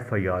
FIR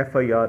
FIR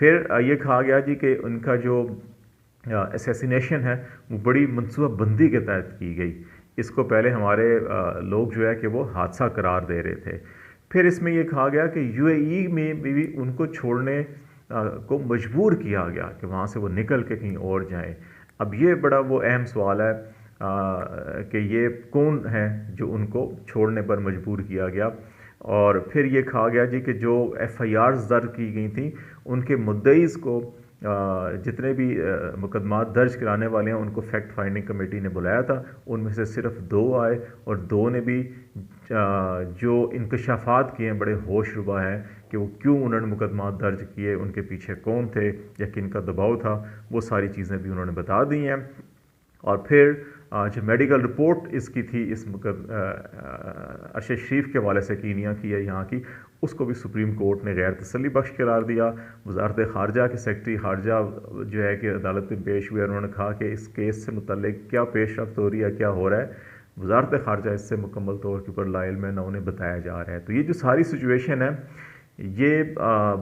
پھر یہ کہا گیا جی کہ ان کا جو اسیسینیشن ہے وہ بڑی منصوبہ بندی کے تحت کی گئی. اس کو پہلے ہمارے لوگ جو ہے کہ وہ حادثہ قرار دے رہے تھے. پھر اس میں یہ کہا گیا کہ یو اے ای میں بھی ان کو چھوڑنے کو مجبور کیا گیا کہ وہاں سے وہ نکل کے کہیں اور جائیں. اب یہ بڑا وہ اہم سوال ہے کہ یہ کون ہے جو ان کو چھوڑنے پر مجبور کیا گیا. اور پھر یہ کہا گیا جی کہ جو ایف آئی آرز درج کی گئی تھیں ان کے مدعیز کو جتنے بھی مقدمات درج کرانے والے ہیں ان کو فیکٹ فائنڈنگ کمیٹی نے بلایا تھا. ان میں سے صرف 2 آئے اور 2 نے بھی جو انکشافات کیے ہیں بڑے ہوش ربا ہیں کہ وہ کیوں انہوں نے مقدمات درج کیے, ان کے پیچھے کون تھے یا کن کا دباؤ تھا, وہ ساری چیزیں بھی انہوں نے بتا دی ہیں. اور پھر جو میڈیکل رپورٹ اس کی تھی اس ارشد شریف کے حوالے سے کینیا کی ہے یہاں کی, اس کو بھی سپریم کورٹ نے غیر تسلی بخش قرار دیا. وزارت خارجہ کے سیکرٹری خارجہ جو ہے کہ عدالت میں پیش ہوئے, انہوں نے کہا کہ اس کیس سے متعلق کیا پیش رفت ہو رہی ہے, کیا ہو رہا ہے, وزارت خارجہ اس سے مکمل طور کے اوپر لا علم ہے, نہ انہیں بتایا جا رہا ہے. تو یہ جو ساری سچویشن ہے یہ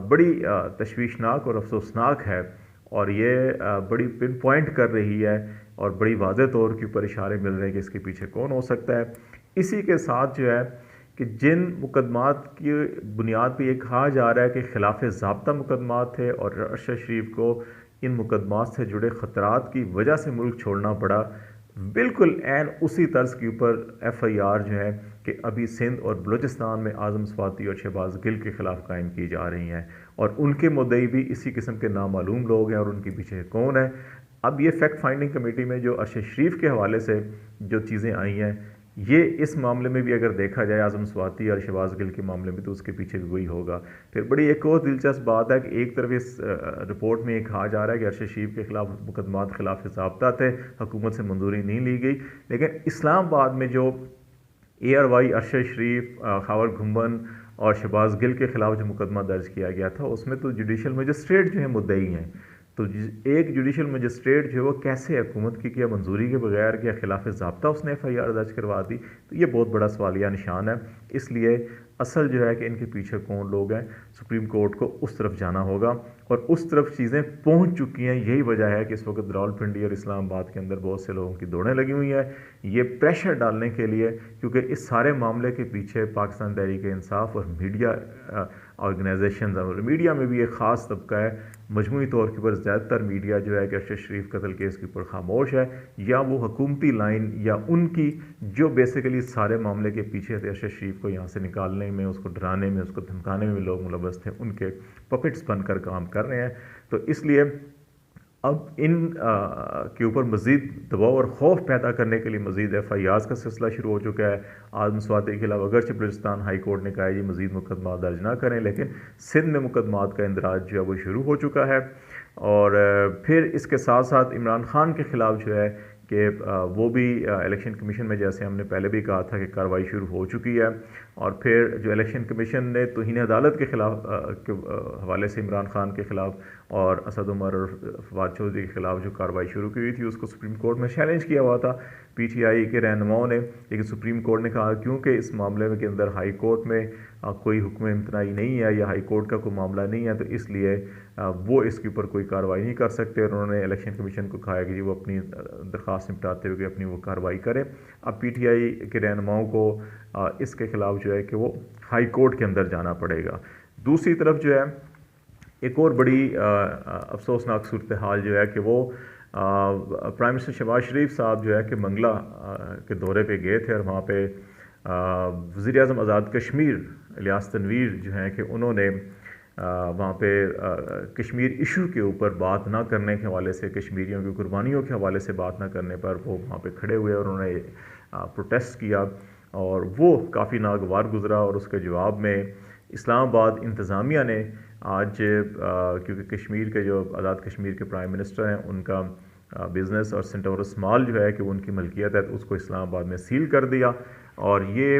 بڑی تشویشناک اور افسوسناک ہے, اور یہ بڑی پن پوائنٹ کر رہی ہے اور بڑی واضح طور کے اوپر اشارے مل رہے ہیں کہ اس کے پیچھے کون ہو سکتا ہے. اسی کے ساتھ جو ہے کہ جن مقدمات کی بنیاد پہ یہ کہا جا رہا ہے کہ خلاف ضابطہ مقدمات تھے اور ارشد شریف کو ان مقدمات سے جڑے خطرات کی وجہ سے ملک چھوڑنا پڑا, بالکل عین اسی طرز کے اوپر ایف آئی آر جو ہے کہ ابھی سندھ اور بلوچستان میں اعظم صفاتی اور شہباز گل کے خلاف قائم کی جا رہی ہیں, اور ان کے مدعی بھی اسی قسم کے نامعلوم لوگ ہیں اور ان کے پیچھے کون ہے. اب یہ فیکٹ فائنڈنگ کمیٹی میں جو ارشد شریف کے حوالے سے جو چیزیں آئی ہیں, یہ اس معاملے میں بھی اگر دیکھا جائے اعظم صفاتی اور شہباز گل کے معاملے میں, تو اس کے پیچھے بھی وہی ہوگا. پھر بڑی ایک اور دلچسپ بات ہے کہ ایک طرف اس رپورٹ میں یہ کہا جا رہا ہے کہ ارشد شریف کے خلاف مقدمات خلاف ضابطہ تھے, حکومت سے منظوری نہیں لی گئی, لیکن اسلام آباد میں جو اے آر وائی ارشد شریف, خاور گھمبن اور شہباز گل کے خلاف جو مقدمہ درج کیا گیا تھا اس میں تو جوڈیشل مجسٹریٹ جو ہیں مدعی ہیں. تو ایک جوڈیشل مجسٹریٹ جو ہے وہ کیسے حکومت کی کیا منظوری کے بغیر کیا خلاف ضابطہ اس نے ایف آئی آر درج کروا دی, تو یہ بہت بڑا سوالیہ نشان ہے. اس لیے اصل جو ہے کہ ان کے پیچھے کون لوگ ہیں, سپریم کورٹ کو اس طرف جانا ہوگا, اور اس طرف چیزیں پہنچ چکی ہیں. یہی وجہ ہے کہ اس وقت راولپنڈی اور اسلام آباد کے اندر بہت سے لوگوں کی دوڑیں لگی ہوئی ہیں یہ پریشر ڈالنے کے لیے, کیونکہ اس سارے معاملے کے پیچھے پاکستان تحریک انصاف اور میڈیا آرگنائزیشنز اور میڈیا میں بھی ایک خاص طبقہ ہے. مجموعی طور کے اوپر زیادہ تر میڈیا جو ہے کہ ارشد شریف قتل کیس کے اوپر خاموش ہے, یا وہ حکومتی لائن یا ان کی جو بیسیکلی سارے معاملے کے پیچھے تھے ارشد شریف کو یہاں سے نکالنے میں, اس کو ڈرانے میں, اس کو دھمکانے میں لوگ ملوث تھے, ان کے پپٹس بن کر کام کر رہے ہیں. تو اس لیے اب ان کے اوپر مزید دباؤ اور خوف پیدا کرنے کے لیے مزید ایف آئی آرز کا سلسلہ شروع ہو چکا ہے. اعظم صفاتی کے خلاف اگرچہ بلوچستان ہائی کورٹ نے کہا ہے جی مزید مقدمات درج نہ کریں, لیکن سندھ میں مقدمات کا اندراج جو ہے وہ شروع ہو چکا ہے. اور پھر اس کے ساتھ ساتھ عمران خان کے خلاف جو ہے کہ وہ بھی الیکشن کمیشن میں جیسے ہم نے پہلے بھی کہا تھا کہ کارروائی شروع ہو چکی ہے. اور پھر جو الیکشن کمیشن نے توہین عدالت کے خلاف کے حوالے سے عمران خان کے خلاف اور اسد عمر اور فواد چودھری کے خلاف جو کارروائی شروع کی ہوئی تھی اس کو سپریم کورٹ میں چیلنج کیا ہوا تھا پی ٹی آئی کے رہنماؤں نے, لیکن سپریم کورٹ نے کہا کیونکہ اس معاملے کے اندر ہائی کورٹ میں کوئی حکم امتناعی نہیں ہے یا ہائی کورٹ کا کوئی معاملہ نہیں ہے, تو اس لیے وہ اس کے اوپر کوئی کارروائی نہیں کر سکتے. اور انہوں نے الیکشن کمیشن کو کہا کہ جی وہ اپنی درخواست نپٹاتے ہوئے اپنی وہ کارروائی کرے. اب پی ٹی آئی کے رہنماؤں کو اس کے خلاف جو ہے کہ وہ ہائی کورٹ کے اندر جانا پڑے گا. دوسری طرف جو ہے ایک اور بڑی افسوسناک صورتحال جو ہے کہ وہ پرائم منسٹر شہباز شریف صاحب جو ہے کہ منگلہ کے دورے پہ گئے تھے, اور وہاں پہ وزیر اعظم آزاد کشمیر الیاس تنویر جو ہیں کہ انہوں نے وہاں پہ کشمیر ایشو کے اوپر بات نہ کرنے کے حوالے سے, کشمیریوں کی قربانیوں کے حوالے سے بات نہ کرنے پر وہ وہاں پہ کھڑے ہوئے اور انہوں نے پروٹیسٹ کیا, اور وہ کافی ناگوار گزرا. اور اس کے جواب میں اسلام آباد انتظامیہ نے آج کیونکہ کشمیر کے جو آزاد کشمیر کے پرائم منسٹر ہیں ان کا بزنس اور سینٹورس مال جو ہے کہ وہ ان کی ملکیت ہے, تو اس کو اسلام آباد میں سیل کر دیا. اور یہ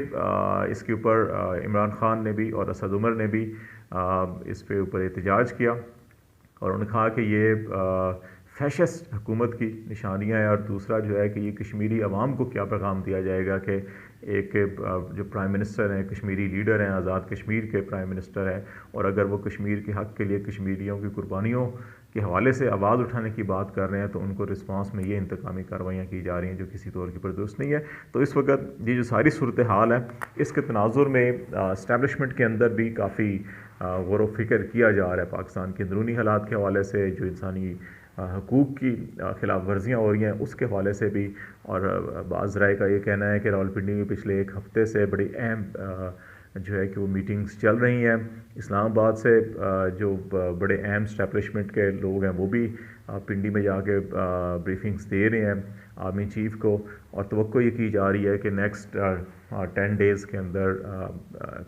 اس کے اوپر عمران خان نے بھی اور اسد عمر نے بھی اس پہ اوپر احتجاج کیا, اور انہوں نے کہا کہ یہ فیشسٹ حکومت کی نشانیاں ہیں، اور دوسرا جو ہے کہ یہ کشمیری عوام کو کیا پیغام دیا جائے گا کہ ایک جو پرائم منسٹر ہیں، کشمیری لیڈر ہیں، آزاد کشمیر کے پرائم منسٹر ہیں، اور اگر وہ کشمیر کے حق کے لیے کشمیریوں کی قربانیوں کے حوالے سے آواز اٹھانے کی بات کر رہے ہیں، تو ان کو رسپانس میں یہ انتقامی کارروائیاں کی جا رہی ہیں جو کسی طور کی درست نہیں ہے۔ تو اس وقت یہ جو ساری صورتحال ہے، اس کے تناظر میں اسٹیبلشمنٹ کے اندر بھی کافی غور و فکر کیا جا رہا ہے پاکستان کے اندرونی حالات کے حوالے سے، جو انسانی حقوق کی خلاف ورزیاں ہو رہی ہیں اس کے حوالے سے بھی، اور بعض رائے کا یہ کہنا ہے کہ راولپنڈی میں پچھلے ایک ہفتے سے بڑی اہم جو ہے کہ وہ میٹنگز چل رہی ہیں، اسلام آباد سے جو بڑے اہم اسٹیبلشمنٹ کے لوگ ہیں وہ بھی پنڈی میں جا کے بریفنگز دے رہے ہیں آرمی چیف کو، اور توقع یہ کی جا رہی ہے کہ نیکسٹ 10 ڈیز کے اندر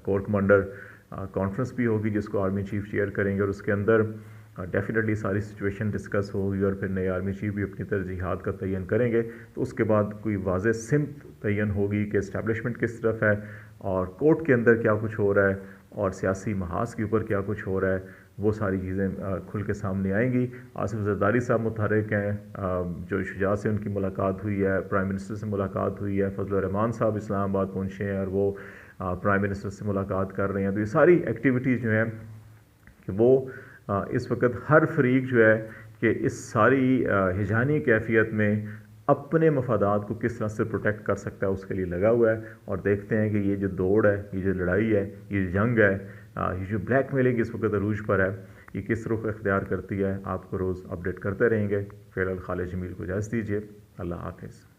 کور کمانڈر کانفرنس بھی ہوگی جس کو آرمی چیف چیئر کریں گے، اور اس کے اندر ڈیفینیٹلی ساری سچویشن ڈسکس ہوگی، اور پھر نئے آرمی چیف بھی اپنی ترجیحات کا تعین کریں گے۔ تو اس کے بعد کوئی واضح سمت تعین ہوگی کہ اسٹیبلشمنٹ کس طرف ہے، اور کورٹ کے اندر کیا کچھ ہو رہا ہے، اور سیاسی محاذ کے اوپر کیا کچھ ہو رہا ہے، وہ ساری چیزیں کھل کے سامنے آئیں گی۔ آصف زرداری صاحب متحرک ہیں، جو شجاع سے ان کی ملاقات ہوئی ہے، پرائم منسٹر سے ملاقات ہوئی ہے، فضل الرحمان صاحب اسلام آباد پہنچے ہیں اور وہ پرائم منسٹر سے ملاقات کر رہے ہیں۔ تو یہ ساری ایکٹیویٹیز جو ہیں کہ وہ اس وقت ہر فریق جو ہے کہ اس ساری ہجانی کیفیت میں اپنے مفادات کو کس طرح سے پروٹیکٹ کر سکتا ہے اس کے لیے لگا ہوا ہے، اور دیکھتے ہیں کہ یہ جو دوڑ ہے، یہ جو لڑائی ہے، یہ جو جنگ ہے، یہ جو بلیک میلنگ اس وقت عروج پر ہے، یہ کس رخ اختیار کرتی ہے۔ آپ کو روز اپڈیٹ کرتے رہیں گے۔ فی الحال خالد جمیل کو اجازت دیجیے، اللہ حافظ۔